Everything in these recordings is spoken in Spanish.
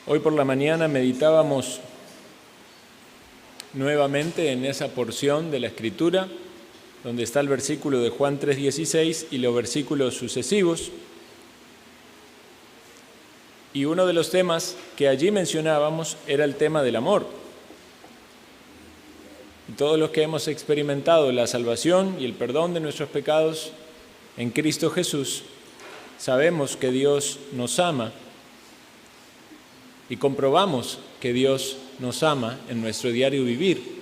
Hoy por la mañana meditábamos nuevamente en esa porción de la Escritura donde está el versículo de Juan 3:16 y los versículos sucesivos. Y uno de los temas que allí mencionábamos era el tema del amor. Y todos los que hemos experimentado la salvación y el perdón de nuestros pecados en Cristo Jesús, sabemos que Dios nos ama y comprobamos que Dios nos ama en nuestro diario vivir.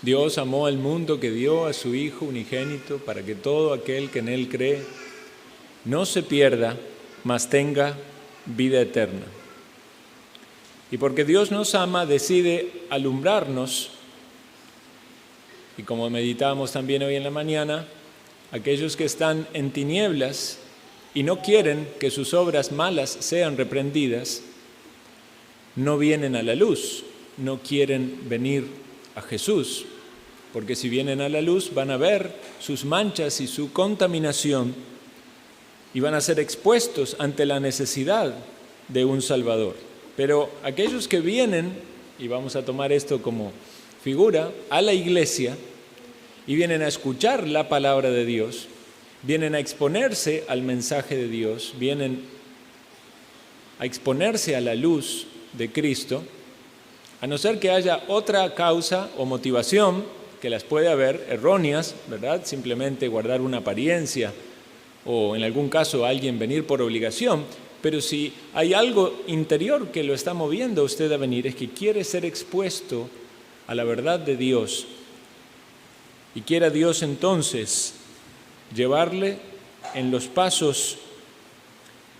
Dios amó al mundo que dio a su Hijo unigénito para que todo aquel que en Él cree no se pierda, mas tenga vida eterna. Y porque Dios nos ama, decide alumbrarnos, y como meditábamos también hoy en la mañana, aquellos que están en tinieblas y no quieren que sus obras malas sean reprendidas, no vienen a la luz, no quieren venir a Jesús, porque si vienen a la luz van a ver sus manchas y su contaminación y van a ser expuestos ante la necesidad de un Salvador. Pero aquellos que vienen, y vamos a tomar esto como figura, a la iglesia y vienen a escuchar la palabra de Dios, vienen a exponerse al mensaje de Dios, vienen a exponerse a la luz de Cristo, a no ser que haya otra causa o motivación, que las puede haber erróneas, ¿verdad? Simplemente guardar una apariencia o en algún caso alguien venir por obligación, pero si hay algo interior que lo está moviendo a usted a venir, es que quiere ser expuesto a la verdad de Dios y quiera Dios entonces llevarle en los pasos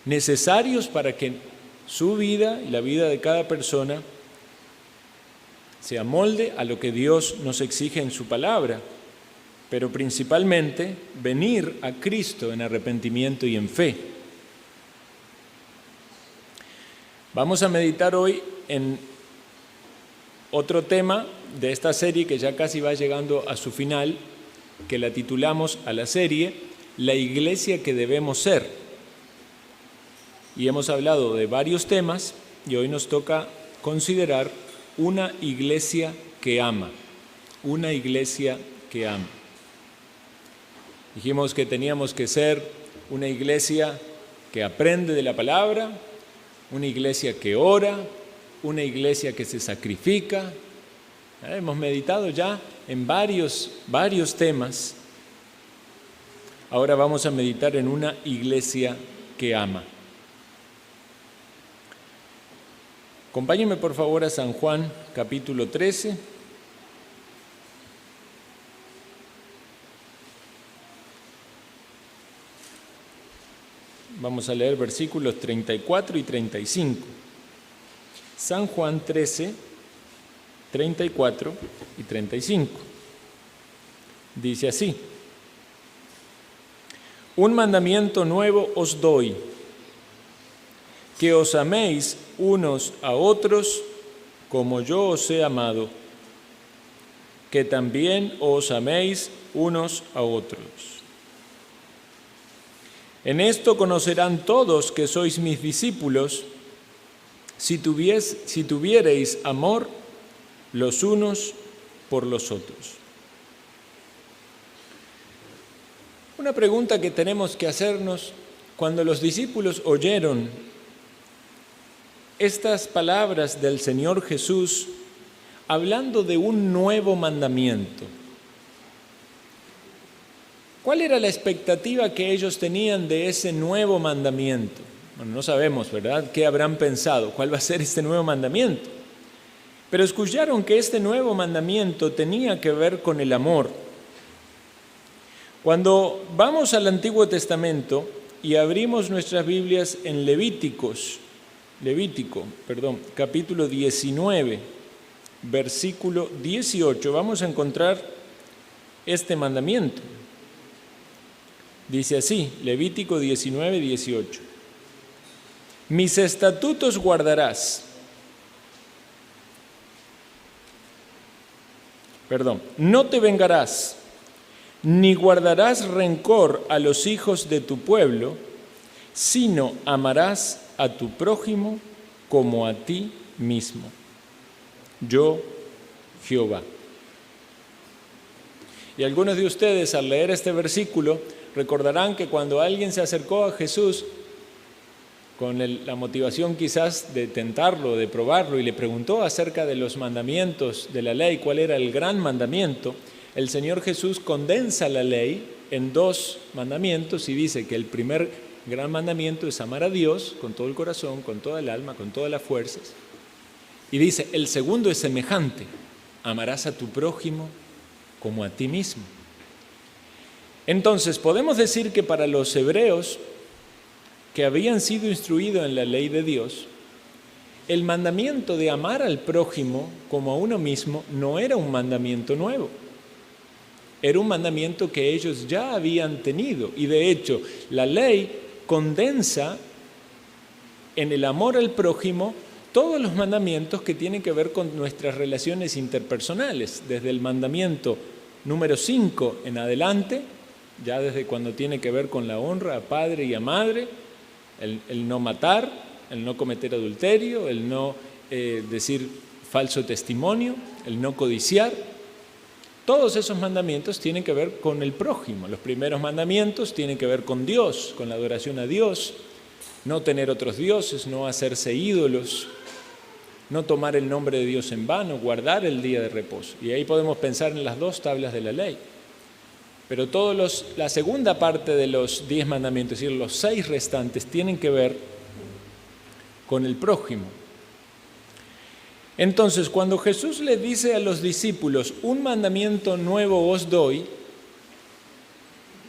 necesarios para que su vida y la vida de cada persona se amolde a lo que Dios nos exige en su palabra, pero principalmente venir a Cristo en arrepentimiento y en fe. Vamos a meditar hoy en otro tema de esta serie que ya casi va llegando a su final, que la titulamos a la serie La Iglesia que debemos ser. Y hemos hablado de varios temas y hoy nos toca considerar una iglesia que ama, una iglesia que ama. Dijimos que teníamos que ser una iglesia que aprende de la palabra, una iglesia que ora, una iglesia que se sacrifica. Hemos meditado ya en varios temas. Ahora vamos a meditar en una iglesia que ama. Acompáñenme por favor a San Juan, capítulo 13. Vamos a leer versículos 34 y 35. San Juan 13, 34 y 35. Dice así: Un mandamiento nuevo os doy, que os améis unos a otros como yo os he amado, que también os améis unos a otros. En esto conocerán todos que sois mis discípulos, si tuviereis amor los unos por los otros. Una pregunta que tenemos que hacernos cuando los discípulos oyeron estas palabras del Señor Jesús hablando de un nuevo mandamiento. ¿Cuál era la expectativa que ellos tenían de ese nuevo mandamiento? Bueno, no sabemos, ¿verdad?, qué habrán pensado, cuál va a ser este nuevo mandamiento. Pero escucharon que este nuevo mandamiento tenía que ver con el amor. Cuando vamos al Antiguo Testamento y abrimos nuestras Biblias en Levítico, capítulo 19, versículo 18, vamos a encontrar este mandamiento. Dice así, Levítico 19, 18. Mis estatutos guardarás. No te vengarás, ni guardarás rencor a los hijos de tu pueblo, sino amarás a tu prójimo como a ti mismo. Yo, Jehová. Y algunos de ustedes al leer este versículo recordarán que cuando alguien se acercó a Jesús con la motivación quizás de tentarlo, de probarlo, y le preguntó acerca de los mandamientos de la ley, cuál era el gran mandamiento, el Señor Jesús condensa la ley en 2 mandamientos y dice que el primer gran mandamiento es amar a Dios con todo el corazón, con toda el alma, con todas las fuerzas. Y dice, el segundo es semejante, amarás a tu prójimo como a ti mismo. Entonces, podemos decir que para los hebreos que habían sido instruidos en la ley de Dios, el mandamiento de amar al prójimo como a uno mismo no era un mandamiento nuevo. Era un mandamiento que ellos ya habían tenido. Y de hecho, la ley condensa en el amor al prójimo todos los mandamientos que tienen que ver con nuestras relaciones interpersonales, desde el mandamiento número 5 en adelante, ya desde cuando tiene que ver con la honra a padre y a madre, el no matar, el no cometer adulterio, el no decir falso testimonio, el no codiciar. Todos esos mandamientos tienen que ver con el prójimo. Los primeros mandamientos tienen que ver con Dios, con la adoración a Dios, no tener otros dioses, no hacerse ídolos, no tomar el nombre de Dios en vano, guardar el día de reposo. Y ahí podemos pensar en las 2 tablas de la ley. Pero la segunda parte de los 10 mandamientos, es decir, los 6 restantes, tienen que ver con el prójimo. Entonces, cuando Jesús le dice a los discípulos, un mandamiento nuevo os doy,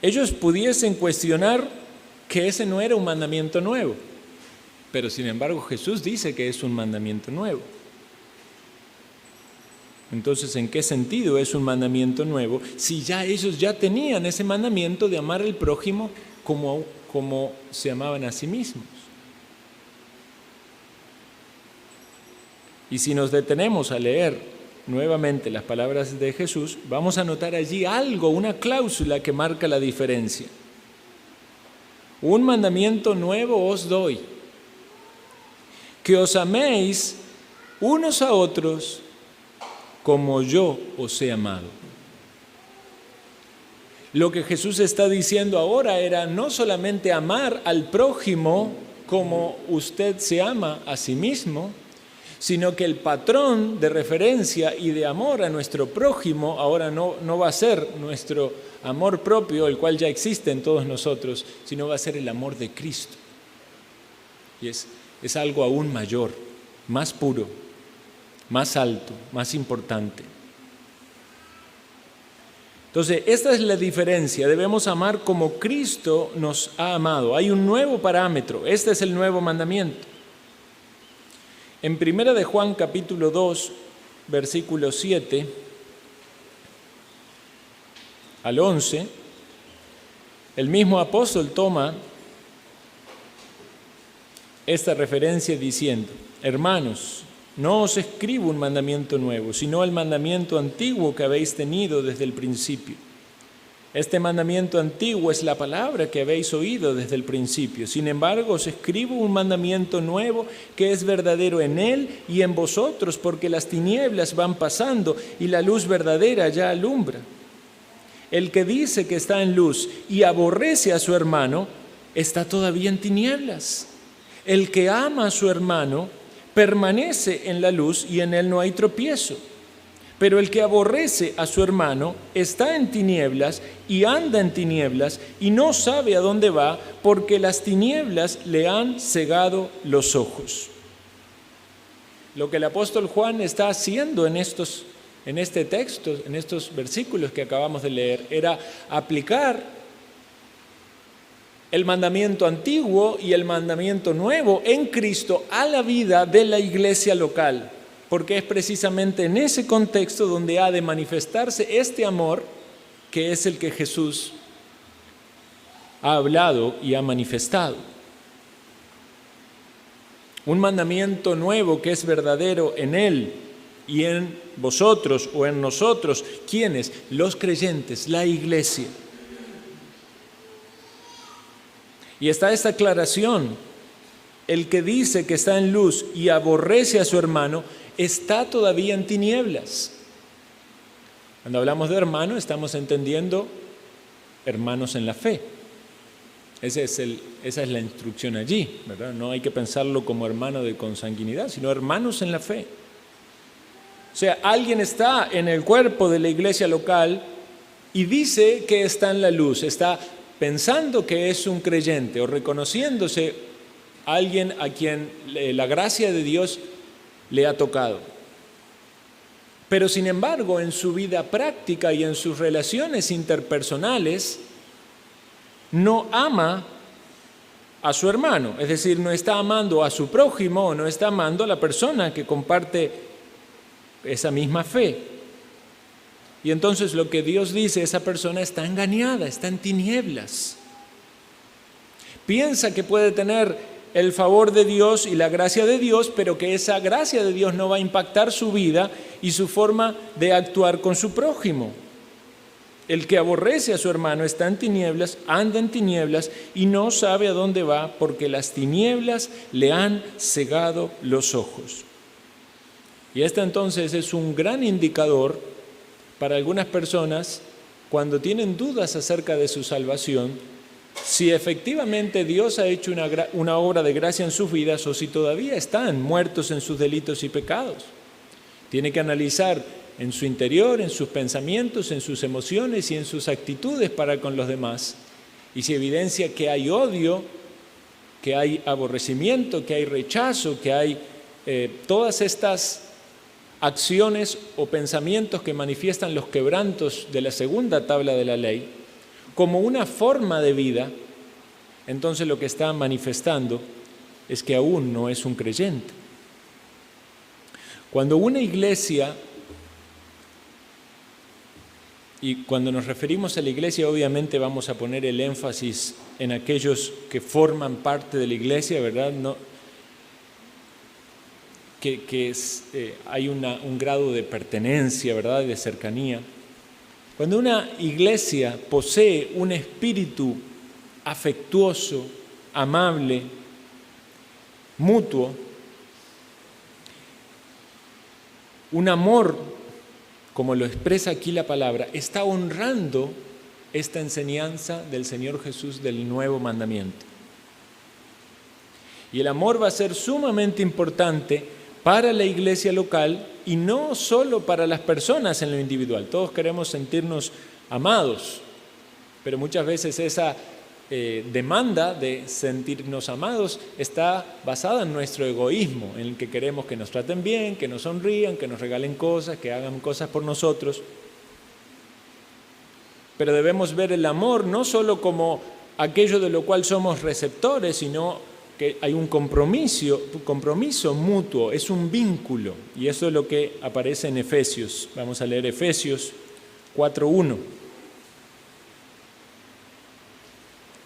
ellos pudiesen cuestionar que ese no era un mandamiento nuevo. Pero sin embargo, Jesús dice que es un mandamiento nuevo. Entonces, ¿en qué sentido es un mandamiento nuevo? Si ya ellos ya tenían ese mandamiento de amar al prójimo como se amaban a sí mismos. Y si nos detenemos a leer nuevamente las palabras de Jesús, vamos a notar allí algo, una cláusula que marca la diferencia. Un mandamiento nuevo os doy, que os améis unos a otros como yo os he amado. Lo que Jesús está diciendo ahora era no solamente amar al prójimo como usted se ama a sí mismo, sino que el patrón de referencia y de amor a nuestro prójimo ahora no va a ser nuestro amor propio, el cual ya existe en todos nosotros, sino va a ser el amor de Cristo. Y es algo aún mayor, más puro, más alto, más importante. Entonces, esta es la diferencia. Debemos amar como Cristo nos ha amado. Hay un nuevo parámetro. Este es el nuevo mandamiento. En 1 de Juan capítulo 2, versículo 7 al 11, el mismo apóstol toma esta referencia diciendo, hermanos, no os escribo un mandamiento nuevo, sino el mandamiento antiguo que habéis tenido desde el principio. Este mandamiento antiguo es la palabra que habéis oído desde el principio. Sin embargo, os escribo un mandamiento nuevo que es verdadero en él y en vosotros, porque las tinieblas van pasando y la luz verdadera ya alumbra. El que dice que está en luz y aborrece a su hermano, está todavía en tinieblas. El que ama a su hermano permanece en la luz y en él no hay tropiezo. Pero el que aborrece a su hermano está en tinieblas y anda en tinieblas y no sabe a dónde va porque las tinieblas le han cegado los ojos. Lo que el apóstol Juan está haciendo en este texto, en estos versículos que acabamos de leer, era aplicar el mandamiento antiguo y el mandamiento nuevo en Cristo a la vida de la iglesia local. Porque es precisamente en ese contexto donde ha de manifestarse este amor que es el que Jesús ha hablado y ha manifestado. Un mandamiento nuevo que es verdadero en Él y en vosotros o en nosotros. ¿Quiénes? Los creyentes, la iglesia. Y está esta aclaración El que dice que está en luz y aborrece a su hermano, está todavía en tinieblas. Cuando hablamos de hermano, estamos entendiendo hermanos en la fe. Esa es la instrucción allí, ¿verdad? No hay que pensarlo como hermano de consanguinidad, sino hermanos en la fe. O sea, alguien está en el cuerpo de la iglesia local y dice que está en la luz, está pensando que es un creyente o reconociéndose alguien a quien la gracia de Dios le ha tocado. Pero sin embargo, en su vida práctica y en sus relaciones interpersonales, no ama a su hermano, es decir, no está amando a su prójimo, no está amando a la persona que comparte esa misma fe. Y entonces lo que Dios dice, esa persona está engañada, está en tinieblas. Piensa que puede tener el favor de Dios y la gracia de Dios, pero que esa gracia de Dios no va a impactar su vida y su forma de actuar con su prójimo. El que aborrece a su hermano está en tinieblas, anda en tinieblas y no sabe a dónde va porque las tinieblas le han cegado los ojos. Y este entonces es un gran indicador para algunas personas cuando tienen dudas acerca de su salvación, si efectivamente Dios ha hecho una obra de gracia en sus vidas o si todavía están muertos en sus delitos y pecados. Tiene que analizar en su interior, en sus pensamientos, en sus emociones y en sus actitudes para con los demás. Y si evidencia que hay odio, que hay aborrecimiento, que hay rechazo, que hay todas estas acciones o pensamientos que manifiestan los quebrantos de la segunda tabla de la ley, como una forma de vida, entonces lo que está manifestando es que aún no es un creyente. Cuando una iglesia, y cuando nos referimos a la iglesia obviamente vamos a poner el énfasis en aquellos que forman parte de la iglesia, ¿verdad? No, hay un grado de pertenencia, ¿verdad? De cercanía. Cuando una iglesia posee un espíritu afectuoso, amable, mutuo, un amor, como lo expresa aquí la palabra, está honrando esta enseñanza del Señor Jesús del nuevo mandamiento. Y el amor va a ser sumamente importante para la iglesia local y no solo para las personas en lo individual. Todos queremos sentirnos amados, pero muchas veces esa demanda de sentirnos amados está basada en nuestro egoísmo, en el que queremos que nos traten bien, que nos sonrían, que nos regalen cosas, que hagan cosas por nosotros. Pero debemos ver el amor no solo como aquello de lo cual somos receptores, sino que hay un compromiso mutuo, es un vínculo. Y eso es lo que aparece en Efesios. Vamos a leer Efesios 4:1.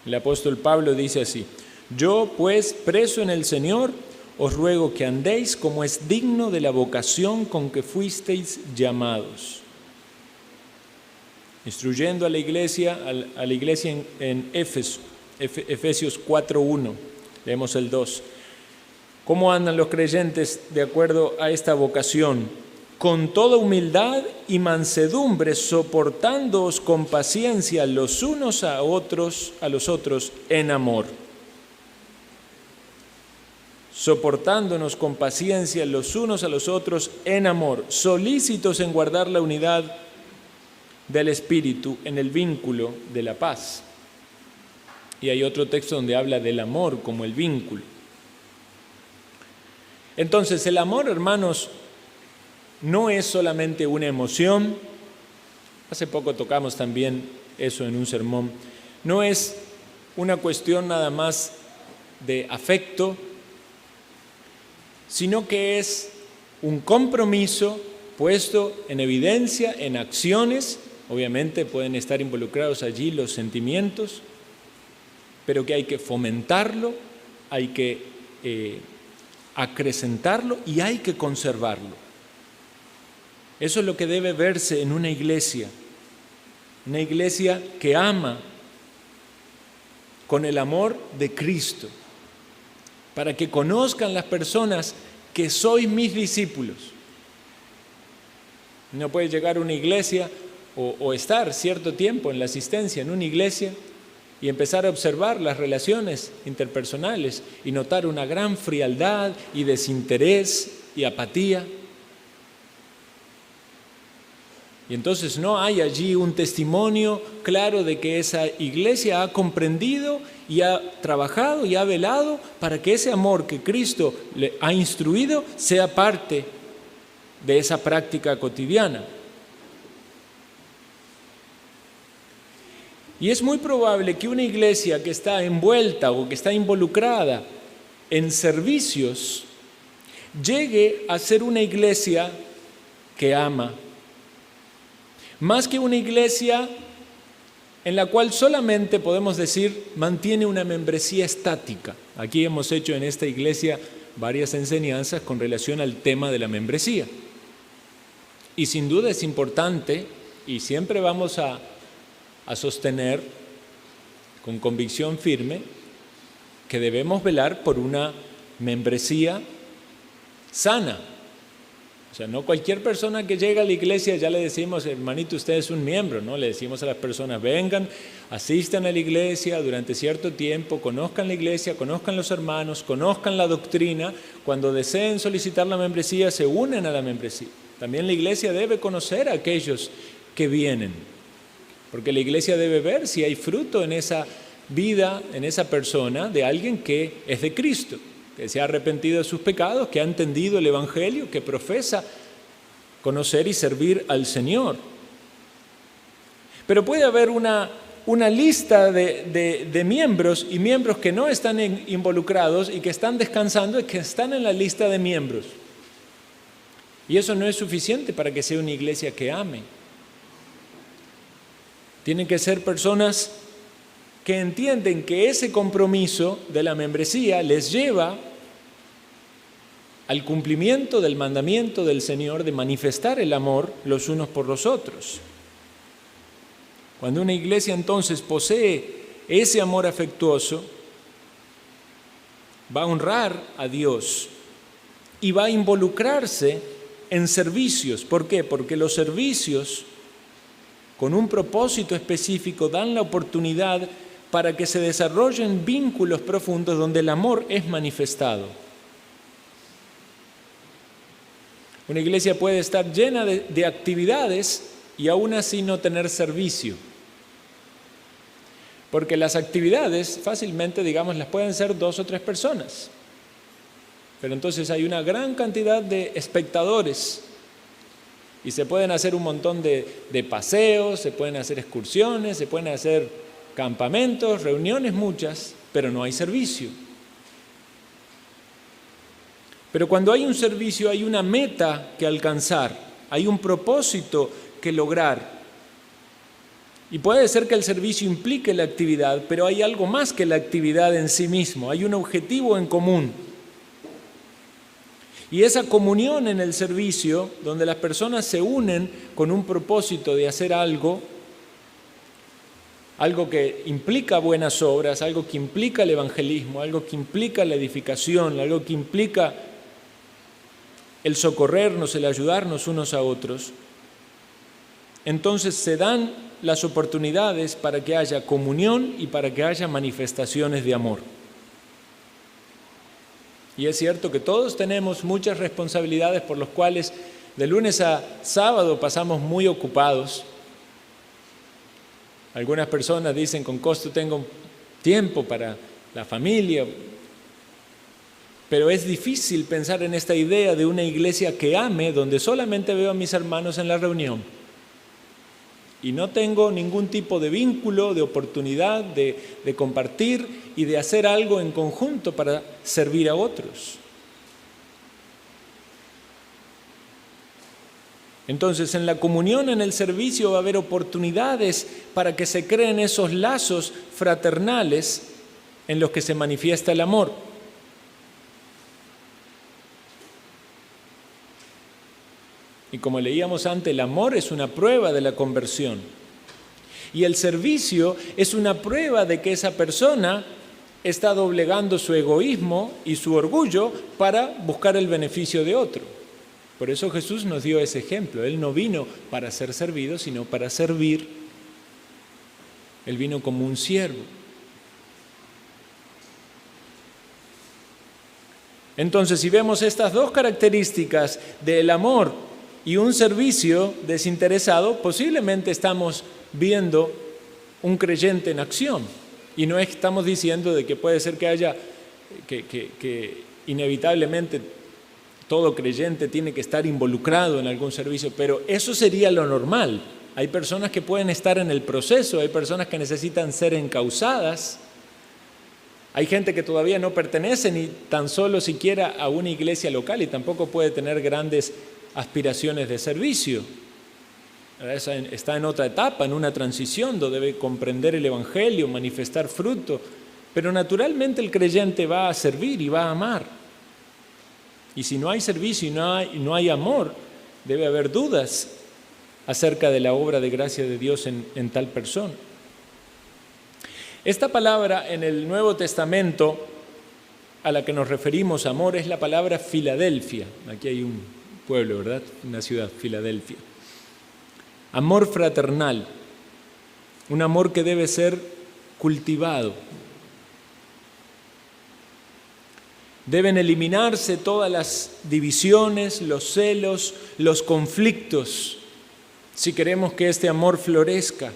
El apóstol Pablo dice así: yo pues, preso en el Señor, os ruego que andéis como es digno de la vocación con que fuisteis llamados. Instruyendo a la iglesia en Efesios 4:1. Leemos el 2. ¿Cómo andan los creyentes de acuerdo a esta vocación? Con toda humildad y mansedumbre, soportándoos con paciencia los unos a los otros en amor. Soportándonos con paciencia los unos a los otros en amor, solícitos en guardar la unidad del Espíritu en el vínculo de la paz. Y hay otro texto donde habla del amor como el vínculo. Entonces, el amor, hermanos, no es solamente una emoción. Hace poco tocamos también eso en un sermón. No es una cuestión nada más de afecto, sino que es un compromiso puesto en evidencia, en acciones. Obviamente pueden estar involucrados allí los sentimientos, pero que hay que fomentarlo, hay que acrecentarlo y hay que conservarlo. Eso es lo que debe verse en una iglesia que ama con el amor de Cristo. para que conozcan las personas que sois mis discípulos. No puedes llegar a una iglesia o estar cierto tiempo en la asistencia en una iglesia y empezar a observar las relaciones interpersonales y notar una gran frialdad y desinterés y apatía. Y entonces no hay allí un testimonio claro de que esa iglesia ha comprendido y ha trabajado y ha velado para que ese amor que Cristo le ha instruido sea parte de esa práctica cotidiana. Y es muy probable que una iglesia que está envuelta o que está involucrada en servicios llegue a ser una iglesia que ama, más que una iglesia en la cual solamente podemos decir mantiene una membresía estática. Aquí hemos hecho en esta iglesia varias enseñanzas con relación al tema de la membresía. Y sin duda es importante y siempre vamos a sostener con convicción firme que debemos velar por una membresía sana. O sea, no cualquier persona que llega a la iglesia ya le decimos, hermanito, usted es un miembro, ¿no? Le decimos a las personas, vengan, asistan a la iglesia durante cierto tiempo, conozcan la iglesia, conozcan los hermanos, conozcan la doctrina. Cuando deseen solicitar la membresía, se unen a la membresía. También la iglesia debe conocer a aquellos que vienen, porque la iglesia debe ver si hay fruto en esa vida, en esa persona, de alguien que es de Cristo, que se ha arrepentido de sus pecados, que ha entendido el Evangelio, que profesa conocer y servir al Señor. Pero puede haber una lista de miembros y miembros que no están involucrados y que están descansando y que están en la lista de miembros. Y eso no es suficiente para que sea una iglesia que ame. Tienen que ser personas que entienden que ese compromiso de la membresía les lleva al cumplimiento del mandamiento del Señor de manifestar el amor los unos por los otros. Cuando una iglesia entonces posee ese amor afectuoso, va a honrar a Dios y va a involucrarse en servicios. ¿Por qué? Porque los servicios con un propósito específico dan la oportunidad para que se desarrollen vínculos profundos donde el amor es manifestado. Una iglesia puede estar llena de actividades y aún así no tener servicio. Porque las actividades fácilmente, digamos, las pueden hacer 2 o 3 personas. Pero entonces hay una gran cantidad de espectadores y se pueden hacer un montón de paseos, se pueden hacer excursiones, se pueden hacer campamentos, reuniones muchas, pero no hay servicio. Pero cuando hay un servicio hay una meta que alcanzar, hay un propósito que lograr. Y puede ser que el servicio implique la actividad, pero hay algo más que la actividad en sí mismo, hay un objetivo en común. Y esa comunión en el servicio, donde las personas se unen con un propósito de hacer algo que implica buenas obras, algo que implica el evangelismo, algo que implica la edificación, algo que implica el socorrernos, el ayudarnos unos a otros, entonces se dan las oportunidades para que haya comunión y para que haya manifestaciones de amor. Y es cierto que todos tenemos muchas responsabilidades por las cuales de lunes a sábado pasamos muy ocupados. Algunas personas dicen, con costo tengo tiempo para la familia, pero es difícil pensar en esta idea de una iglesia que ame, donde solamente veo a mis hermanos en la reunión y no tengo ningún tipo de vínculo, de oportunidad de compartir y de hacer algo en conjunto para servir a otros. Entonces, en la comunión, en el servicio, va a haber oportunidades para que se creen esos lazos fraternales en los que se manifiesta el amor. Y como leíamos antes, el amor es una prueba de la conversión. Y el servicio es una prueba de que esa persona está doblegando su egoísmo y su orgullo para buscar el beneficio de otro. Por eso Jesús nos dio ese ejemplo. Él no vino para ser servido, sino para servir. Él vino como un siervo. Entonces, si vemos estas dos características del amor y un servicio desinteresado, posiblemente estamos viendo un creyente en acción. Y no estamos diciendo de que puede ser que haya, que inevitablemente todo creyente tiene que estar involucrado en algún servicio, pero eso sería lo normal. Hay personas que pueden estar en el proceso, hay personas que necesitan ser encausadas. Hay gente que todavía no pertenece ni tan solo siquiera a una iglesia local y tampoco puede tener grandes aspiraciones de servicio. Está en otra etapa, en una transición donde debe comprender el Evangelio, manifestar fruto. Pero naturalmente el creyente va a servir y va a amar. Y si no hay servicio y no hay amor, debe haber dudas acerca de la obra de gracia de Dios en tal persona. Esta palabra en el Nuevo Testamento a la que nos referimos, amor, es la palabra Filadelfia. Aquí hay un pueblo, ¿verdad? Una ciudad, Filadelfia. Amor fraternal, un amor que debe ser cultivado. Deben eliminarse todas las divisiones, los celos, los conflictos, si queremos que este amor florezca.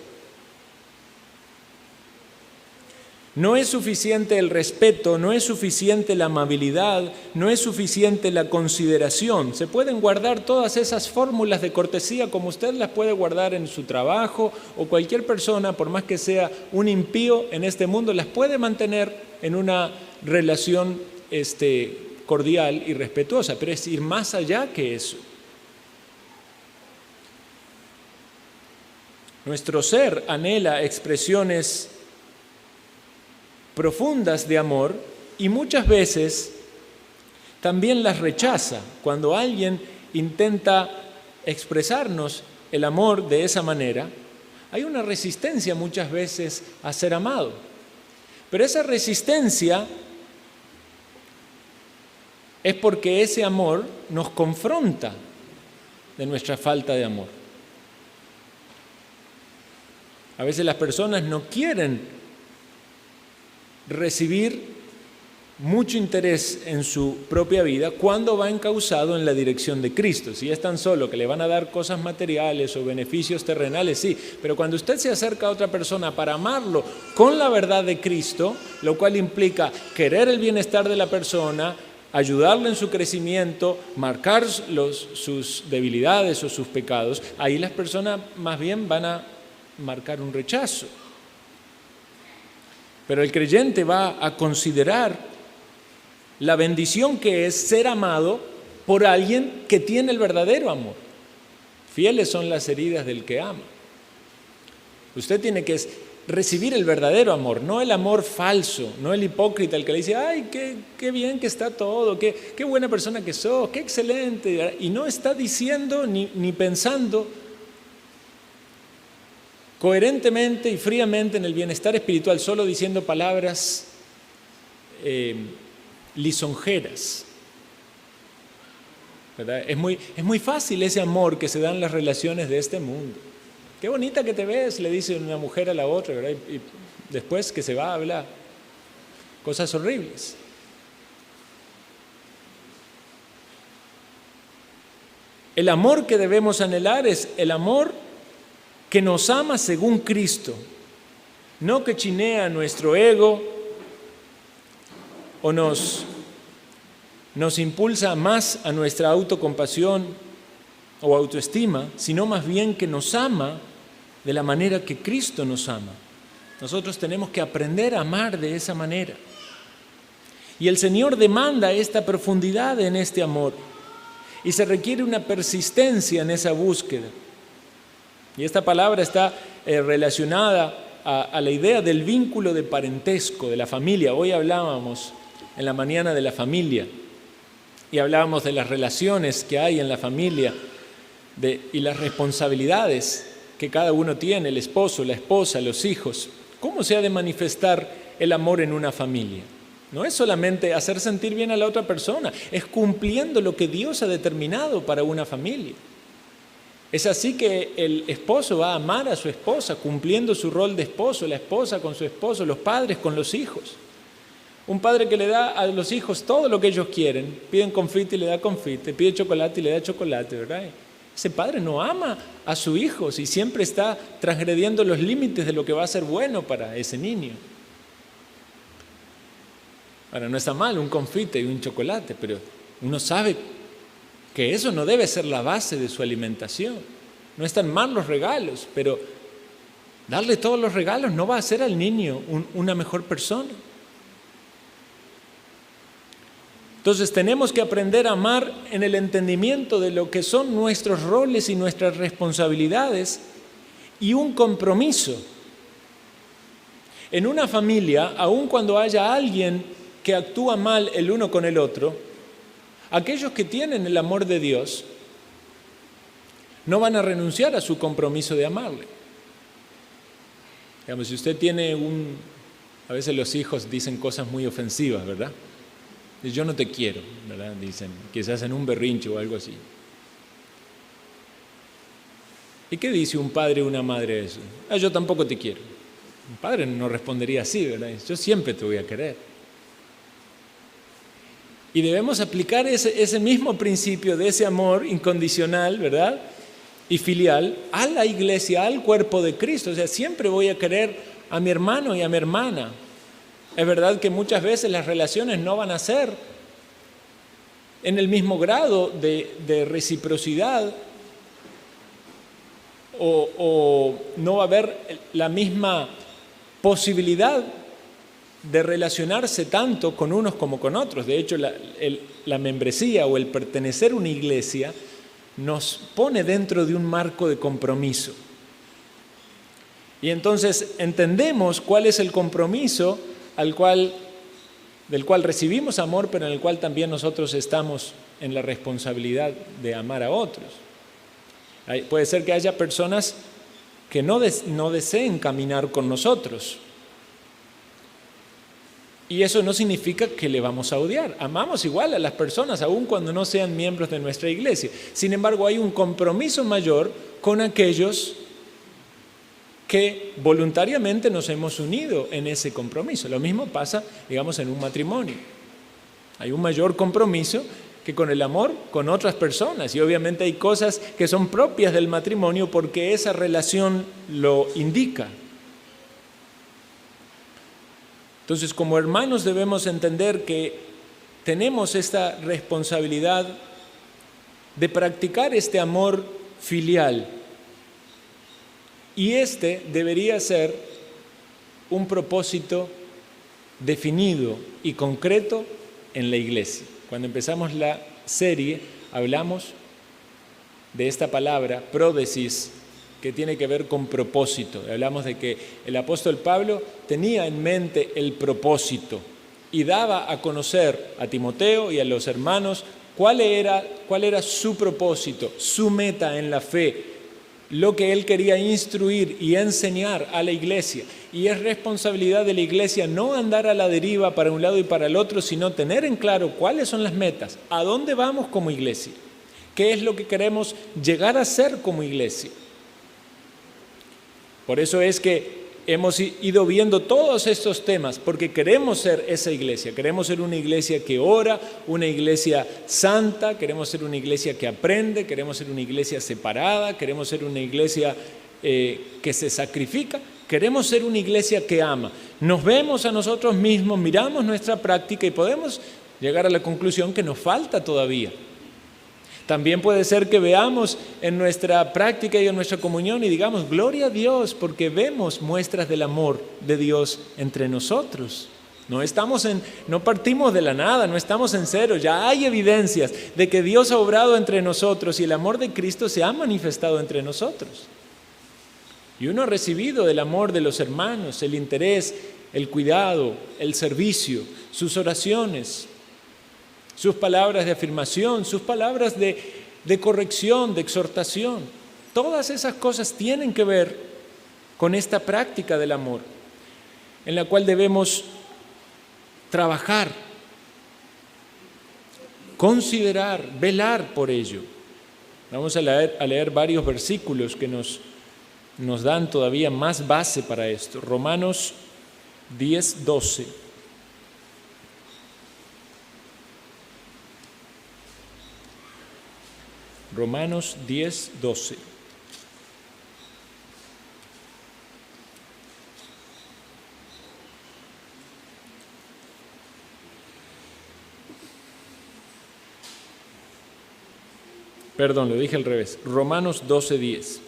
No es suficiente el respeto, no es suficiente la amabilidad, no es suficiente la consideración. Se pueden guardar todas esas fórmulas de cortesía como usted las puede guardar en su trabajo, o cualquier persona, por más que sea un impío en este mundo, las puede mantener en una relación cordial y respetuosa, pero es ir más allá que eso. Nuestro ser anhela expresiones profundas de amor y muchas veces también las rechaza. Cuando alguien intenta expresarnos el amor de esa manera, hay una resistencia muchas veces a ser amado. Pero esa resistencia es porque ese amor nos confronta de nuestra falta de amor. A veces las personas no quieren recibir mucho interés en su propia vida cuando va encauzado en la dirección de Cristo. Si es tan solo que le van a dar cosas materiales o beneficios terrenales, sí, pero cuando usted se acerca a otra persona para amarlo con la verdad de Cristo, lo cual implica querer el bienestar de la persona, ayudarle en su crecimiento, marcar sus debilidades o sus pecados, ahí las personas más bien van a marcar un rechazo. Pero el creyente va a considerar la bendición que es ser amado por alguien que tiene el verdadero amor. Fieles son las heridas del que ama. Usted tiene que recibir el verdadero amor, no el amor falso, no el hipócrita, el que le dice, ay, qué bien que está todo, qué buena persona que sos, qué excelente. Y no está diciendo ni pensando coherentemente y fríamente en el bienestar espiritual, solo diciendo palabras lisonjeras, ¿verdad? Es muy fácil ese amor que se da en las relaciones de este mundo. Qué bonita que te ves, le dice una mujer a la otra, ¿verdad? Y después que se va a hablar cosas horribles. El amor que debemos anhelar es el amor que nos ama según Cristo, no que chinea nuestro ego o nos impulsa más a nuestra autocompasión o autoestima, sino más bien que nos ama de la manera que Cristo nos ama. Nosotros tenemos que aprender a amar de esa manera. Y el Señor demanda esta profundidad en este amor y se requiere una persistencia en esa búsqueda. Y esta palabra está relacionada a la idea del vínculo de parentesco, de la familia. Hoy hablábamos en la mañana de la familia y hablábamos de las relaciones que hay en la familia y las responsabilidades que cada uno tiene, el esposo, la esposa, los hijos. ¿Cómo se ha de manifestar el amor en una familia. No es solamente hacer sentir bien a la otra persona, es cumpliendo lo que Dios ha determinado para una familia. Es así que el esposo va a amar a su esposa, cumpliendo su rol de esposo, la esposa con su esposo, los padres con los hijos. Un padre que le da a los hijos todo lo que ellos quieren, piden confite y le da confite, pide chocolate y le da chocolate, ¿verdad? Ese padre no ama a su hijo si siempre está transgrediendo los límites de lo que va a ser bueno para ese niño. Ahora, no está mal un confite y un chocolate, pero uno sabe que eso no debe ser la base de su alimentación. No están mal los regalos, pero darle todos los regalos no va a hacer al niño una mejor persona. Entonces tenemos que aprender a amar en el entendimiento de lo que son nuestros roles y nuestras responsabilidades y un compromiso. En una familia, aun cuando haya alguien que actúa mal el uno con el otro, aquellos que tienen el amor de Dios no van a renunciar a su compromiso de amarle. Digamos, si usted tiene a veces los hijos dicen cosas muy ofensivas, ¿verdad? Yo no te quiero, ¿verdad? Dicen, quizás en un berrinche o algo así. ¿Y qué dice un padre o una madre a eso? Yo tampoco te quiero. Un padre no respondería así, ¿verdad? Yo siempre te voy a querer. Y debemos aplicar ese mismo principio de ese amor incondicional, ¿verdad? Y filial a la iglesia, al cuerpo de Cristo. O sea, siempre voy a querer a mi hermano y a mi hermana. Es verdad que muchas veces las relaciones no van a ser en el mismo grado de reciprocidad o no va a haber la misma posibilidad de relacionarse tanto con unos como con otros. De hecho, la membresía o el pertenecer a una iglesia nos pone dentro de un marco de compromiso. Y entonces entendemos cuál es el compromiso del cual recibimos amor, pero en el cual también nosotros estamos en la responsabilidad de amar a otros. Puede ser que haya personas que no deseen caminar con nosotros. Y eso no significa que le vamos a odiar. Amamos igual a las personas, aun cuando no sean miembros de nuestra iglesia. Sin embargo, hay un compromiso mayor con aquellos que voluntariamente nos hemos unido en ese compromiso. Lo mismo pasa, digamos, en un matrimonio. Hay un mayor compromiso que con el amor con otras personas. Y obviamente hay cosas que son propias del matrimonio porque esa relación lo indica. Entonces, como hermanos debemos entender que tenemos esta responsabilidad de practicar este amor filial. Y este debería ser un propósito definido y concreto en la iglesia. Cuando empezamos la serie, hablamos de esta palabra, pródesis, que tiene que ver con propósito. Hablamos de que el apóstol Pablo tenía en mente el propósito y daba a conocer a Timoteo y a los hermanos cuál era su propósito, su meta en la fe, lo que él quería instruir y enseñar a la iglesia. Y es responsabilidad de la iglesia no andar a la deriva para un lado y para el otro, sino tener en claro cuáles son las metas, a dónde vamos como iglesia, qué es lo que queremos llegar a ser como iglesia. Por eso es que hemos ido viendo todos estos temas, porque queremos ser esa iglesia, queremos ser una iglesia que ora, una iglesia santa, queremos ser una iglesia que aprende, queremos ser una iglesia separada, queremos ser una iglesia que se sacrifica, queremos ser una iglesia que ama. Nos vemos a nosotros mismos, miramos nuestra práctica y podemos llegar a la conclusión que nos falta todavía. También puede ser que veamos en nuestra práctica y en nuestra comunión y digamos, gloria a Dios, porque vemos muestras del amor de Dios entre nosotros. No partimos de la nada, no estamos en cero, ya hay evidencias de que Dios ha obrado entre nosotros y el amor de Cristo se ha manifestado entre nosotros. Y uno ha recibido del amor de los hermanos, el interés, el cuidado, el servicio, sus oraciones, sus palabras de afirmación, sus palabras de corrección, de exhortación. Todas esas cosas tienen que ver con esta práctica del amor. en la cual debemos trabajar, considerar, velar por ello. Vamos a leer varios versículos que nos dan todavía más base para esto. Romanos 10, 12. Romanos 10, 12. Perdón, lo dije al revés. Romanos 12, 10.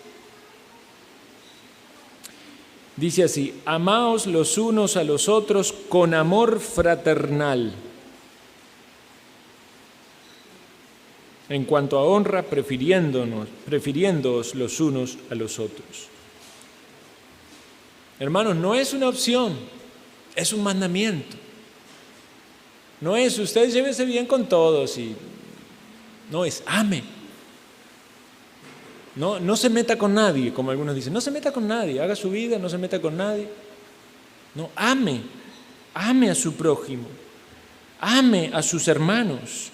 Dice así: amaos los unos a los otros con amor fraternal. En cuanto a honra, prefiriéndoos los unos a los otros. Hermanos, no es una opción, es un mandamiento. No es usted llévese bien con todos, no, es ame. No se meta con nadie, como algunos dicen, no se meta con nadie, haga su vida, no se meta con nadie. No, ame a su prójimo, ame a sus hermanos.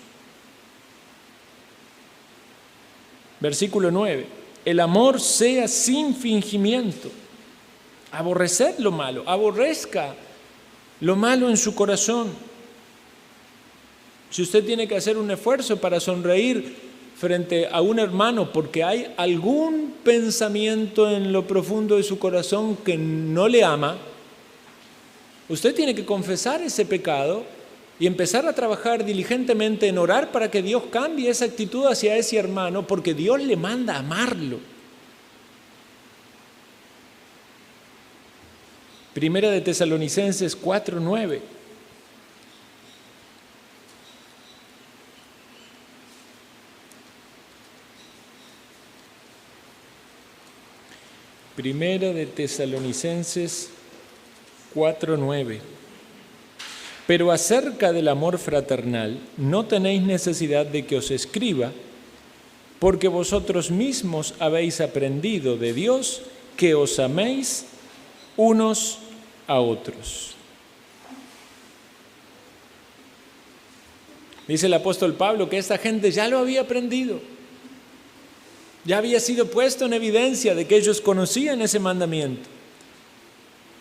Versículo 9, el amor sea sin fingimiento, aborreced lo malo, aborrezca lo malo en su corazón. Si usted tiene que hacer un esfuerzo para sonreír frente a un hermano porque hay algún pensamiento en lo profundo de su corazón que no le ama, usted tiene que confesar ese pecado y empezar a trabajar diligentemente en orar para que Dios cambie esa actitud hacia ese hermano, porque Dios le manda a amarlo. Primera de Tesalonicenses 4:9. Primera de Tesalonicenses 4:9. Pero acerca del amor fraternal, no tenéis necesidad de que os escriba, porque vosotros mismos habéis aprendido de Dios que os améis unos a otros. Dice el apóstol Pablo que esta gente ya lo había aprendido. Ya había sido puesto en evidencia de que ellos conocían ese mandamiento.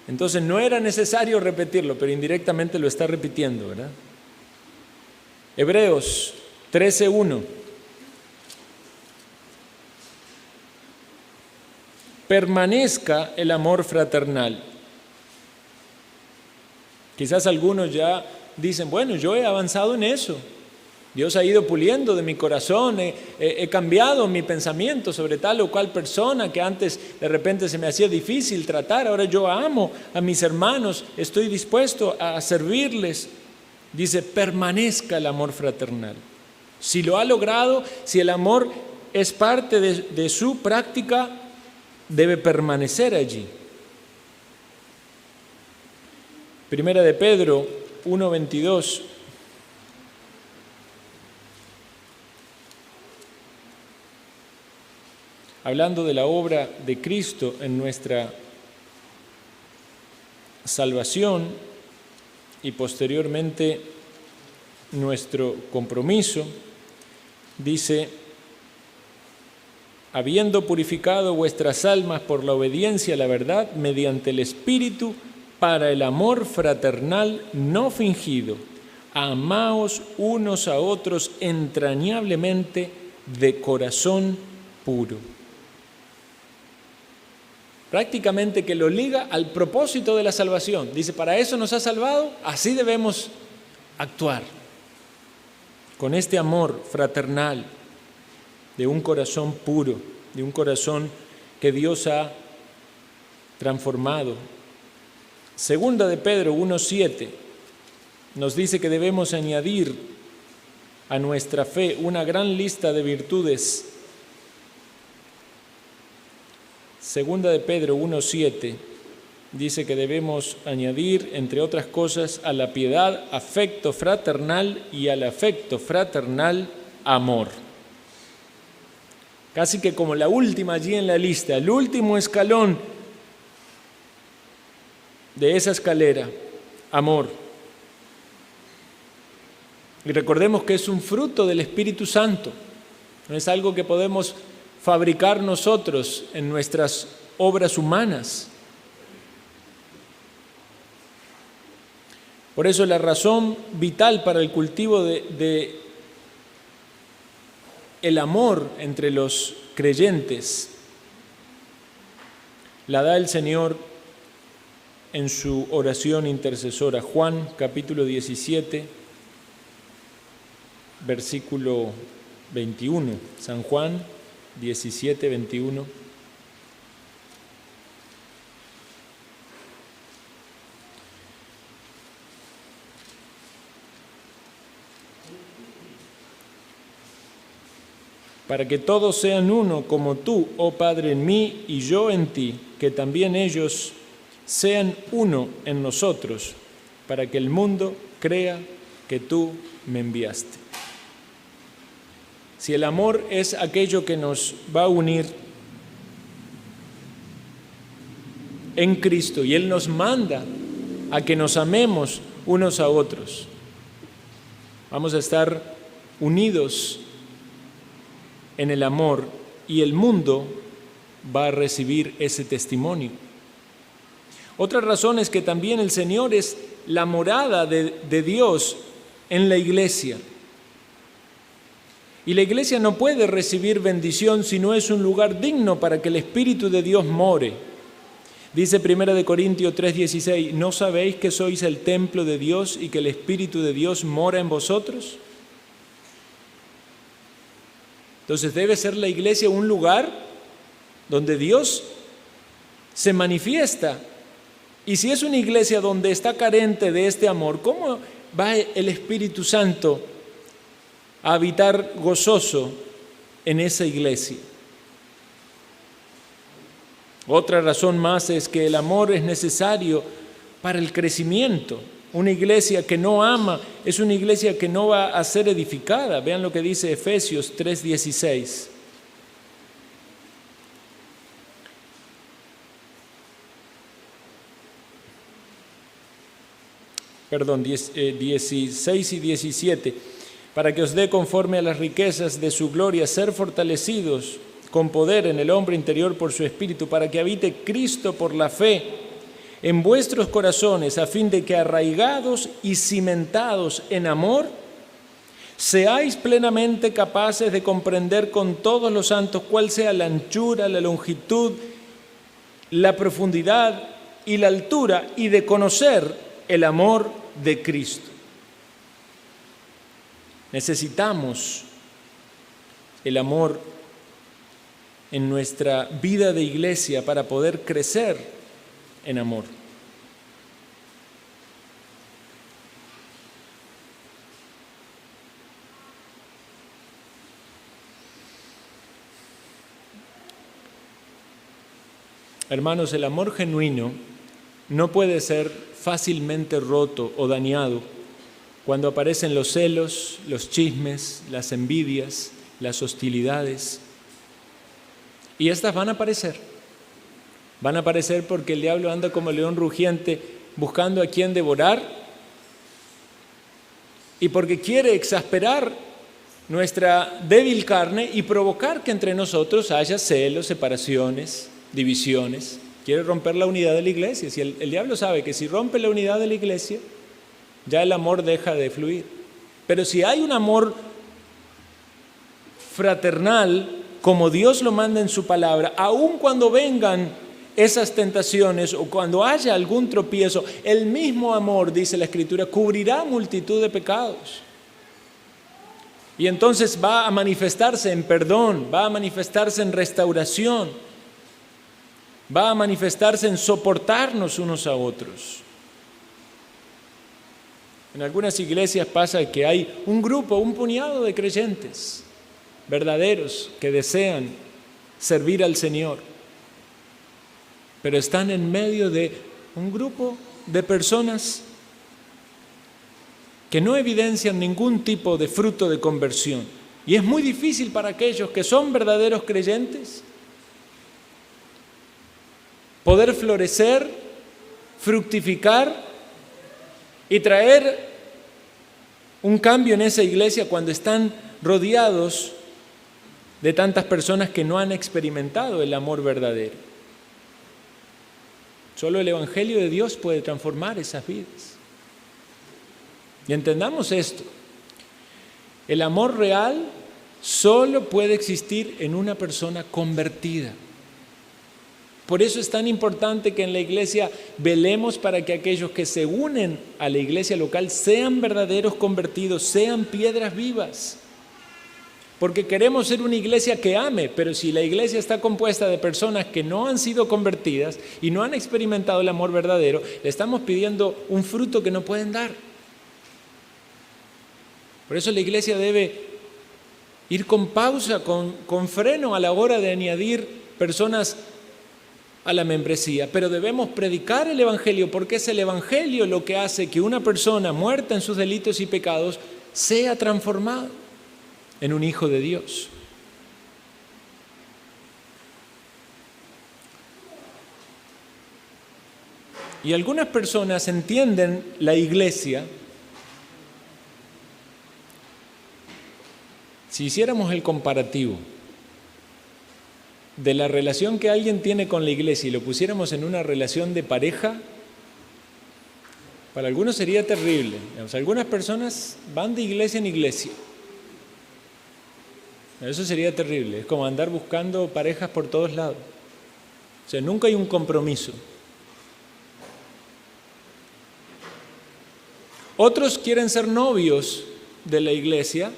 Entonces no era necesario repetirlo, pero indirectamente lo está repitiendo, ¿verdad? Hebreos 13:1. Permanezca el amor fraternal. Quizás algunos ya dicen, bueno, yo he avanzado en eso. Dios ha ido puliendo de mi corazón, he cambiado mi pensamiento sobre tal o cual persona que antes de repente se me hacía difícil tratar. Ahora yo amo a mis hermanos, estoy dispuesto a servirles. Dice, permanezca el amor fraternal. Si lo ha logrado, si el amor es parte de su práctica, debe permanecer allí. Primera de Pedro 1:22. Hablando de la obra de Cristo en nuestra salvación y posteriormente nuestro compromiso, dice, habiendo purificado vuestras almas por la obediencia a la verdad mediante el Espíritu para el amor fraternal no fingido, amaos unos a otros entrañablemente de corazón puro. Prácticamente que lo liga al propósito de la salvación. Dice, para eso nos ha salvado, así debemos actuar. Con este amor fraternal de un corazón puro, de un corazón que Dios ha transformado. Segunda de Pedro 1:7 nos dice que debemos añadir a nuestra fe una gran lista de virtudes. Segunda de Pedro 1:7 dice que debemos añadir, entre otras cosas, a la piedad afecto fraternal y al afecto fraternal amor. Casi que como la última allí en la lista, el último escalón de esa escalera, amor. Y recordemos que es un fruto del Espíritu Santo, no es algo que podemos fabricar nosotros en nuestras obras humanas. Por eso la razón vital para el cultivo de el amor entre los creyentes la da el Señor en su oración intercesora. Juan capítulo 17, versículo 21. San Juan 17, 21. Para que todos sean uno, como tú, oh Padre, en mí y yo en ti, que también ellos sean uno en nosotros, para que el mundo crea que tú me enviaste. Si el amor es aquello que nos va a unir en Cristo y Él nos manda a que nos amemos unos a otros, vamos a estar unidos en el amor y el mundo va a recibir ese testimonio. Otra razón es que también el Señor es la morada de Dios en la iglesia. Y la iglesia no puede recibir bendición si no es un lugar digno para que el Espíritu de Dios more. Dice 1 Corintios 3:16, ¿no sabéis que sois el templo de Dios y que el Espíritu de Dios mora en vosotros? Entonces debe ser la iglesia un lugar donde Dios se manifiesta. Y si es una iglesia donde está carente de este amor, ¿cómo va el Espíritu Santo a habitar gozoso en esa iglesia? Otra razón más es que el amor es necesario para el crecimiento. Una iglesia que no ama es una iglesia que no va a ser edificada. Vean lo que dice Efesios 3:16. Perdón, 16 y 17. Para que os dé conforme a las riquezas de su gloria, ser fortalecidos con poder en el hombre interior por su Espíritu, para que habite Cristo por la fe en vuestros corazones, a fin de que arraigados y cimentados en amor, seáis plenamente capaces de comprender con todos los santos cuál sea la anchura, la longitud, la profundidad y la altura, y de conocer el amor de Cristo. Necesitamos el amor en nuestra vida de iglesia para poder crecer en amor. Hermanos, el amor genuino no puede ser fácilmente roto o dañado cuando aparecen los celos, los chismes, las envidias, las hostilidades. Y estas van a aparecer. Van a aparecer porque el diablo anda como león rugiente buscando a quien devorar y porque quiere exasperar nuestra débil carne y provocar que entre nosotros haya celos, separaciones, divisiones. Quiere romper la unidad de la iglesia. Si el diablo sabe que si rompe la unidad de la iglesia, ya el amor deja de fluir. Pero si hay un amor fraternal, como Dios lo manda en su palabra, aun cuando vengan esas tentaciones o cuando haya algún tropiezo, el mismo amor, dice la Escritura, cubrirá multitud de pecados. Y entonces va a manifestarse en perdón, va a manifestarse en restauración, va a manifestarse en soportarnos unos a otros. En algunas iglesias pasa que hay un grupo, un puñado de creyentes verdaderos que desean servir al Señor, pero están en medio de un grupo de personas que no evidencian ningún tipo de fruto de conversión. Y es muy difícil para aquellos que son verdaderos creyentes poder florecer fructificar y traer un cambio en esa iglesia cuando están rodeados de tantas personas que no han experimentado el amor verdadero. Solo el Evangelio de Dios puede transformar esas vidas. Y entendamos esto: el amor real solo puede existir en una persona convertida. Por eso es tan importante que en la iglesia velemos para que aquellos que se unen a la iglesia local sean verdaderos convertidos, sean piedras vivas. Porque queremos ser una iglesia que ame, pero si la iglesia está compuesta de personas que no han sido convertidas y no han experimentado el amor verdadero, le estamos pidiendo un fruto que no pueden dar. Por eso la iglesia debe ir con pausa, con freno a la hora de añadir personas a la membresía, pero debemos predicar el Evangelio, porque es el Evangelio lo que hace que una persona muerta en sus delitos y pecados sea transformada en un hijo de Dios. Y algunas personas entienden la iglesia. Si hiciéramos el comparativo de la relación que alguien tiene con la iglesia y lo pusiéramos en una relación de pareja, para algunos sería terrible. Algunas personas van de iglesia en iglesia. Eso sería terrible. Es como andar buscando parejas por todos lados. O sea, nunca hay un compromiso. Otros quieren ser novios de la iglesia.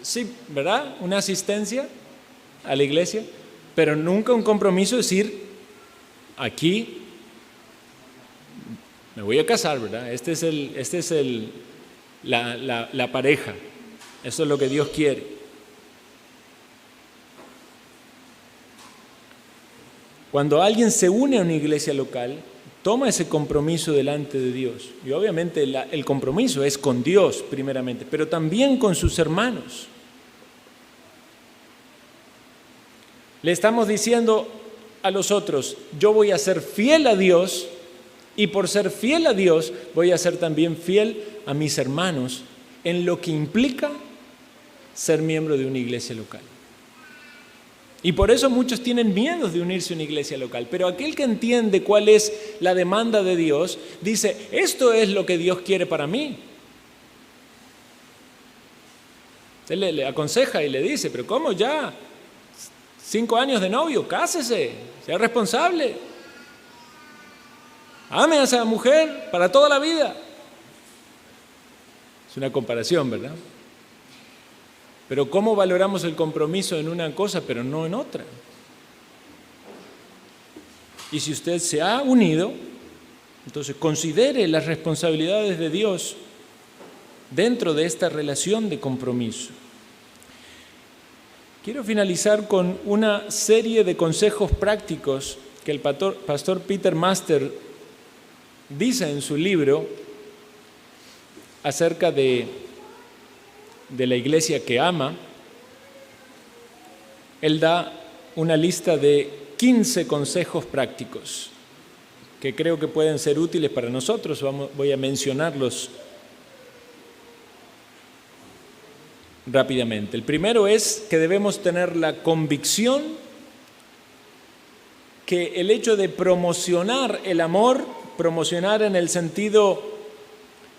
Sí, ¿verdad? Una asistencia a la iglesia, pero nunca un compromiso de decir: aquí me voy a casar, ¿verdad? Esta es la pareja. Eso es lo que Dios quiere. Cuando alguien se une a una iglesia local, toma ese compromiso delante de Dios. Y obviamente el compromiso es con Dios primeramente, pero también con sus hermanos. Le estamos diciendo a los otros: yo voy a ser fiel a Dios, y por ser fiel a Dios voy a ser también fiel a mis hermanos, en lo que implica ser miembro de una iglesia local. Y por eso muchos tienen miedo de unirse a una iglesia local, pero aquel que entiende cuál es la demanda de Dios, dice: esto es lo que Dios quiere para mí. Él le aconseja y le dice: pero ¿cómo ya? 5 años de novio, cásese, sea responsable. Ame a esa mujer para toda la vida. Es una comparación, ¿verdad? Pero ¿cómo valoramos el compromiso en una cosa pero no en otra? Y si usted se ha unido, entonces considere las responsabilidades de Dios dentro de esta relación de compromiso. Quiero finalizar con una serie de consejos prácticos que el pastor Peter Master dice en su libro acerca de la iglesia que ama. Él da una lista de 15 consejos prácticos que creo que pueden ser útiles para nosotros. Voy a mencionarlos rápidamente. El primero es que debemos tener la convicción que el hecho de promocionar el amor, promocionar en el sentido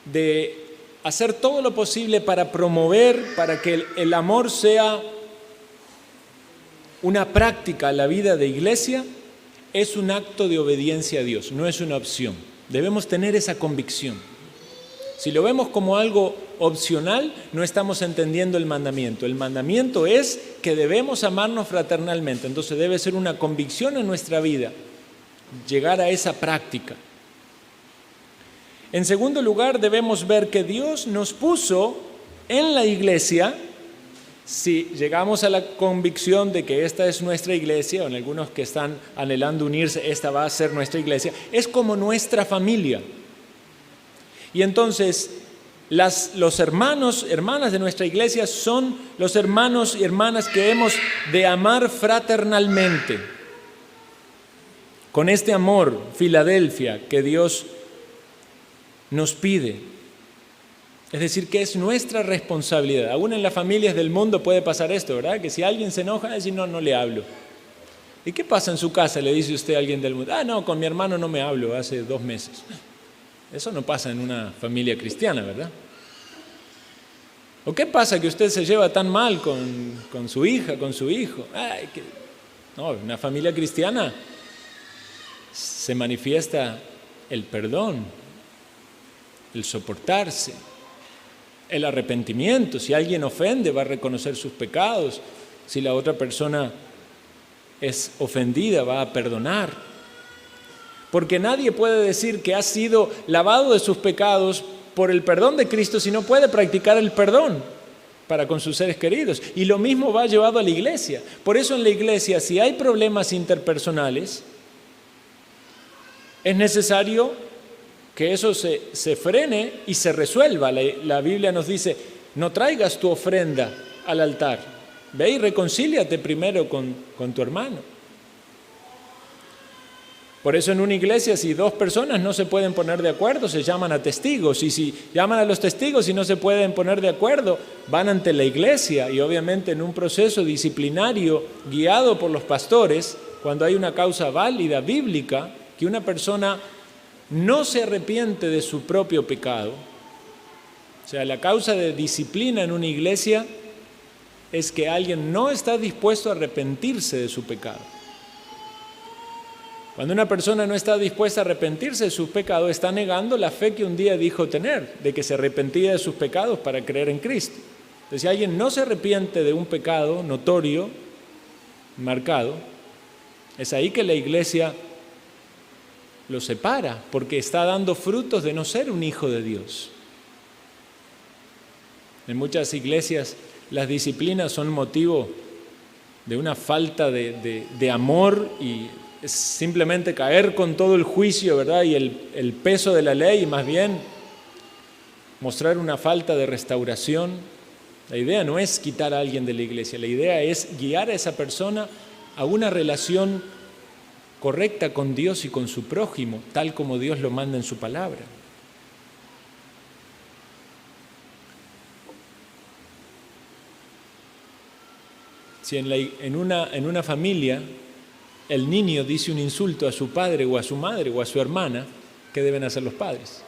de hacer todo lo posible para promover, para que el amor sea una práctica en la vida de iglesia, es un acto de obediencia a Dios, no es una opción. Debemos tener esa convicción. Si lo vemos como algo opcional, no estamos entendiendo el mandamiento. El mandamiento es que debemos amarnos fraternalmente, entonces debe ser una convicción en nuestra vida, llegar a esa práctica. En segundo lugar, debemos ver que Dios nos puso en la iglesia. Si llegamos a la convicción de que esta es nuestra iglesia, o en algunos que están anhelando unirse, esta va a ser nuestra iglesia, es como nuestra familia. Y entonces los hermanos, hermanas de nuestra iglesia son los hermanos y hermanas que hemos de amar fraternalmente, con este amor, Filadelfia, que Dios nos pide. Es decir, que es nuestra responsabilidad. Aún en las familias del mundo puede pasar esto, ¿verdad? Que si alguien se enoja, decir, no le hablo. ¿Y qué pasa en su casa? Le dice usted a alguien del mundo, no, con mi hermano no me hablo hace 2 meses. Eso no pasa en una familia cristiana, ¿verdad? ¿O qué pasa que usted se lleva tan mal con su hija, con su hijo? No, en una familia cristiana se manifiesta el perdón, el soportarse, el arrepentimiento. Si alguien ofende, va a reconocer sus pecados. Si la otra persona es ofendida, va a perdonar. Porque nadie puede decir que ha sido lavado de sus pecados por el perdón de Cristo si no puede practicar el perdón para con sus seres queridos. Y lo mismo va llevado a la iglesia. Por eso en la iglesia, si hay problemas interpersonales, es necesario que eso se frene y se resuelva. La Biblia nos dice, no traigas tu ofrenda al altar. Ve y reconcíliate primero con tu hermano. Por eso en una iglesia, si 2 personas no se pueden poner de acuerdo, se llaman a testigos. Y si llaman a los testigos y no se pueden poner de acuerdo, van ante la iglesia. Y obviamente en un proceso disciplinario guiado por los pastores, cuando hay una causa válida, bíblica, que una persona no se arrepiente de su propio pecado. O sea, la causa de disciplina en una iglesia es que alguien no está dispuesto a arrepentirse de su pecado. Cuando una persona no está dispuesta a arrepentirse de su pecado, está negando la fe que un día dijo tener, de que se arrepentía de sus pecados para creer en Cristo. Entonces, si alguien no se arrepiente de un pecado notorio, marcado, es ahí que la iglesia lo separa, porque está dando frutos de no ser un hijo de Dios. En muchas iglesias las disciplinas son motivo de una falta de amor y es simplemente caer con todo el juicio, ¿verdad? Y el peso de la ley, y más bien mostrar una falta de restauración. La idea no es quitar a alguien de la iglesia, la idea es guiar a esa persona a una relación correcta con Dios y con su prójimo, tal como Dios lo manda en su palabra. Si en una familia el niño dice un insulto a su padre o a su madre o a su hermana, ¿qué deben hacer los padres?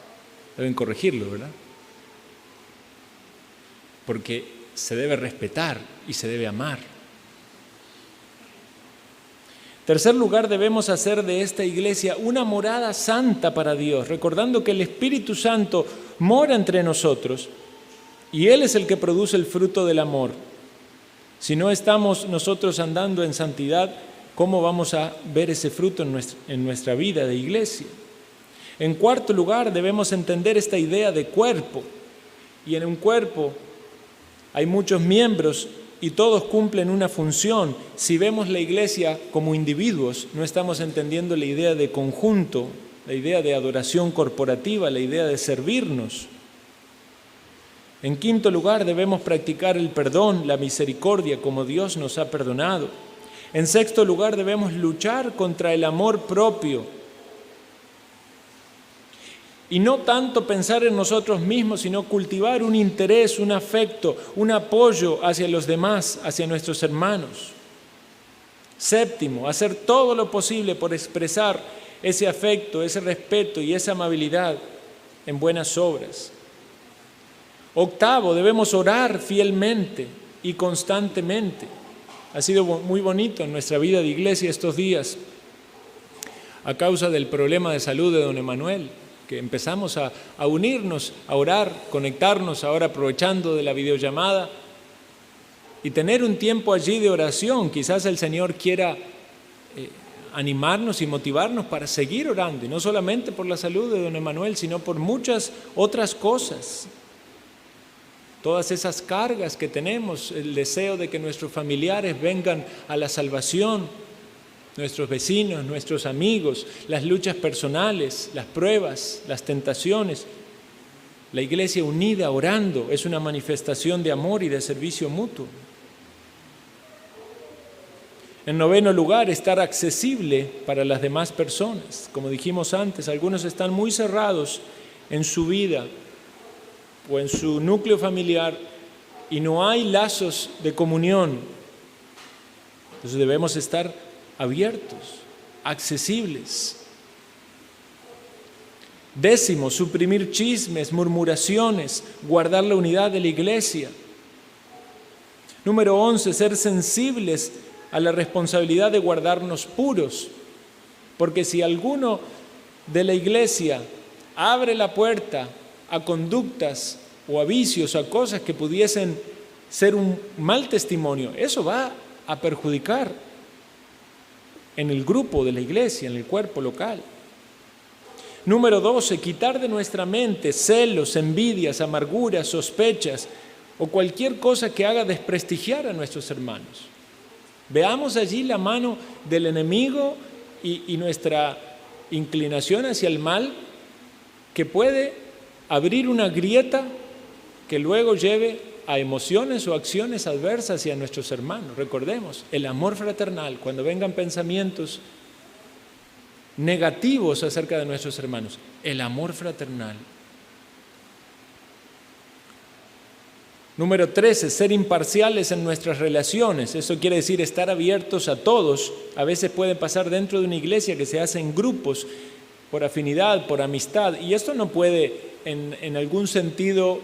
Deben corregirlo, ¿verdad? Porque se debe respetar y se debe amar. En tercer lugar, debemos hacer de esta iglesia una morada santa para Dios, recordando que el Espíritu Santo mora entre nosotros y Él es el que produce el fruto del amor. Si no estamos nosotros andando en santidad, ¿cómo vamos a ver ese fruto en nuestra vida de iglesia? En cuarto lugar, debemos entender esta idea de cuerpo. Y en un cuerpo hay muchos miembros y todos cumplen una función. Si vemos la iglesia como individuos, no estamos entendiendo la idea de conjunto, la idea de adoración corporativa, la idea de servirnos. En quinto lugar, debemos practicar el perdón, la misericordia, como Dios nos ha perdonado. En sexto lugar, debemos luchar contra el amor propio. Y no tanto pensar en nosotros mismos, sino cultivar un interés, un afecto, un apoyo hacia los demás, hacia nuestros hermanos. Séptimo, hacer todo lo posible por expresar ese afecto, ese respeto y esa amabilidad en buenas obras. Octavo, debemos orar fielmente y constantemente. Ha sido muy bonito en nuestra vida de iglesia estos días, a causa del problema de salud de don Emanuel, que empezamos a unirnos, a orar, conectarnos ahora aprovechando de la videollamada y tener un tiempo allí de oración. Quizás el Señor quiera animarnos y motivarnos para seguir orando, y no solamente por la salud de don Emanuel, sino por muchas otras cosas. Todas esas cargas que tenemos, el deseo de que nuestros familiares vengan a la salvación, nuestros vecinos, nuestros amigos, las luchas personales, las pruebas, las tentaciones. La iglesia unida orando es una manifestación de amor y de servicio mutuo. En noveno lugar, estar accesible para las demás personas. Como dijimos antes, algunos están muy cerrados en su vida o en su núcleo familiar y no hay lazos de comunión. Entonces debemos estar abiertos, accesibles. Décimo, suprimir chismes, murmuraciones, guardar la unidad de la iglesia. Número 11, ser sensibles a la responsabilidad de guardarnos puros, porque si alguno de la iglesia abre la puerta a conductas o a vicios o a cosas que pudiesen ser un mal testimonio, eso va a perjudicar en el grupo de la iglesia, en el cuerpo local. Número 12, quitar de nuestra mente celos, envidias, amarguras, sospechas o cualquier cosa que haga desprestigiar a nuestros hermanos. Veamos allí la mano del enemigo y nuestra inclinación hacia el mal que puede abrir una grieta que luego lleve a emociones o acciones adversas hacia nuestros hermanos. Recordemos, el amor fraternal, cuando vengan pensamientos negativos acerca de nuestros hermanos, el amor fraternal. Número 13, ser imparciales en nuestras relaciones. Eso quiere decir estar abiertos a todos. A veces puede pasar dentro de una iglesia que se hace en grupos por afinidad, por amistad, y esto no puede en algún sentido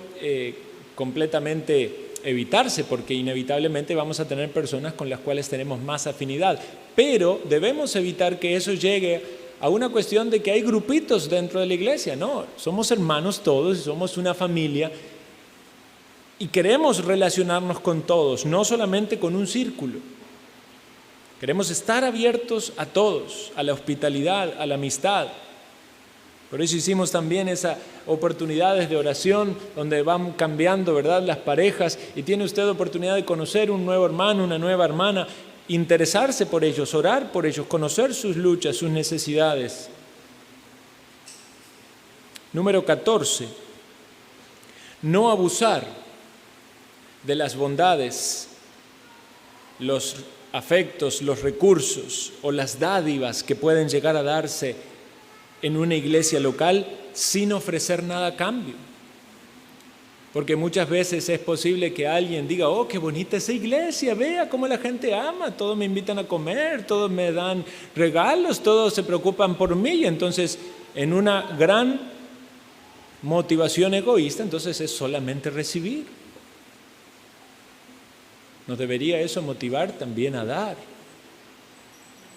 completamente evitarse, porque inevitablemente vamos a tener personas con las cuales tenemos más afinidad, pero debemos evitar que eso llegue a una cuestión de que hay grupitos dentro de la iglesia. No, somos hermanos todos, somos una familia y queremos relacionarnos con todos, no solamente con un círculo. Queremos estar abiertos a todos, a la hospitalidad, a la amistad. Por eso hicimos también esas oportunidades de oración donde van cambiando, ¿verdad?, las parejas, y tiene usted oportunidad de conocer un nuevo hermano, una nueva hermana, interesarse por ellos, orar por ellos, conocer sus luchas, sus necesidades. Número 14, no abusar de las bondades, los afectos, los recursos o las dádivas que pueden llegar a darse en una iglesia local sin ofrecer nada a cambio. Porque muchas veces es posible que alguien diga: oh, qué bonita esa iglesia, vea cómo la gente ama, todos me invitan a comer, todos me dan regalos, todos se preocupan por mí. Y entonces, en una gran motivación egoísta, entonces es solamente recibir. ¿Nos debería eso motivar también a dar?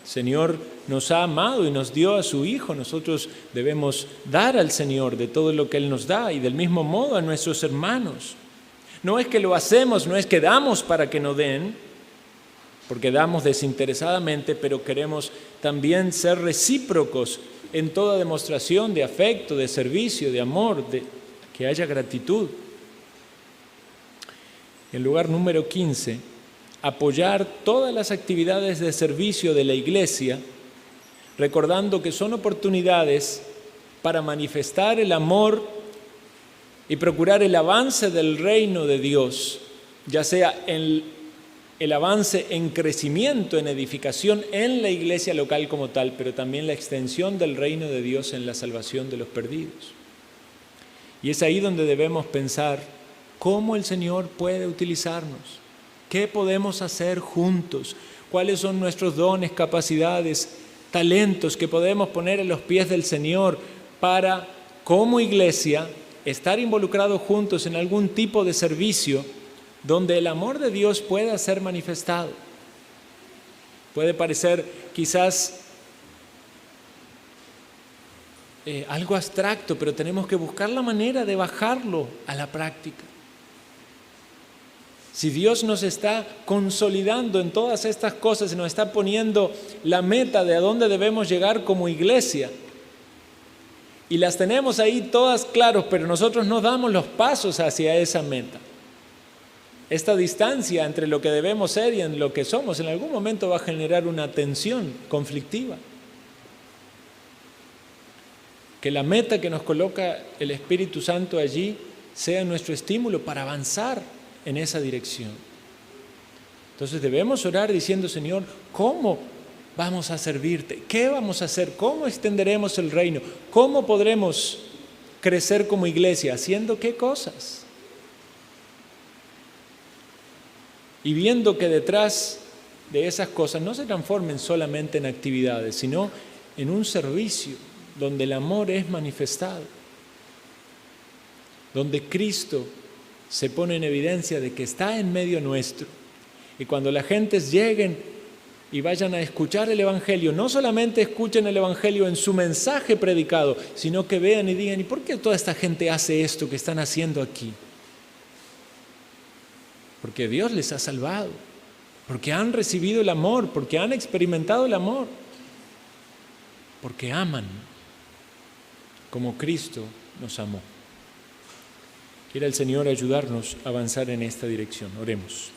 El Señor nos ha amado y nos dio a su Hijo. Nosotros debemos dar al Señor de todo lo que Él nos da, y del mismo modo a nuestros hermanos. No es que lo hacemos, no es que damos para que nos den, porque damos desinteresadamente, pero queremos también ser recíprocos en toda demostración de afecto, de servicio, de amor, de que haya gratitud. En lugar número 15, apoyar todas las actividades de servicio de la iglesia, recordando que son oportunidades para manifestar el amor y procurar el avance del reino de Dios, ya sea el avance en crecimiento, en edificación en la iglesia local como tal, pero también la extensión del reino de Dios en la salvación de los perdidos. Y es ahí donde debemos pensar cómo el Señor puede utilizarnos, qué podemos hacer juntos, cuáles son nuestros dones, capacidades, talentos que podemos poner en los pies del Señor para, como iglesia, estar involucrados juntos en algún tipo de servicio donde el amor de Dios pueda ser manifestado. Puede parecer quizás algo abstracto, pero tenemos que buscar la manera de bajarlo a la práctica. Si Dios nos está consolidando en todas estas cosas y nos está poniendo la meta de a dónde debemos llegar como iglesia, y las tenemos ahí todas claras, pero nosotros no damos los pasos hacia esa meta. Esta distancia entre lo que debemos ser y en lo que somos, en algún momento va a generar una tensión conflictiva. Que la meta que nos coloca el Espíritu Santo allí sea nuestro estímulo para avanzar en esa dirección. Entonces debemos orar diciendo, Señor, ¿cómo vamos a servirte? ¿Qué vamos a hacer? ¿Cómo extenderemos el reino? ¿Cómo podremos crecer como iglesia? ¿Haciendo qué cosas? Y viendo que detrás de esas cosas no se transformen solamente en actividades, sino en un servicio donde el amor es manifestado, donde Cristo se pone en evidencia de que está en medio nuestro. Y cuando las gentes lleguen y vayan a escuchar el Evangelio, no solamente escuchen el Evangelio en su mensaje predicado, sino que vean y digan, ¿y por qué toda esta gente hace esto que están haciendo aquí? Porque Dios les ha salvado, porque han recibido el amor, porque han experimentado el amor, porque aman como Cristo nos amó. Quiera el Señor ayudarnos a avanzar en esta dirección. Oremos.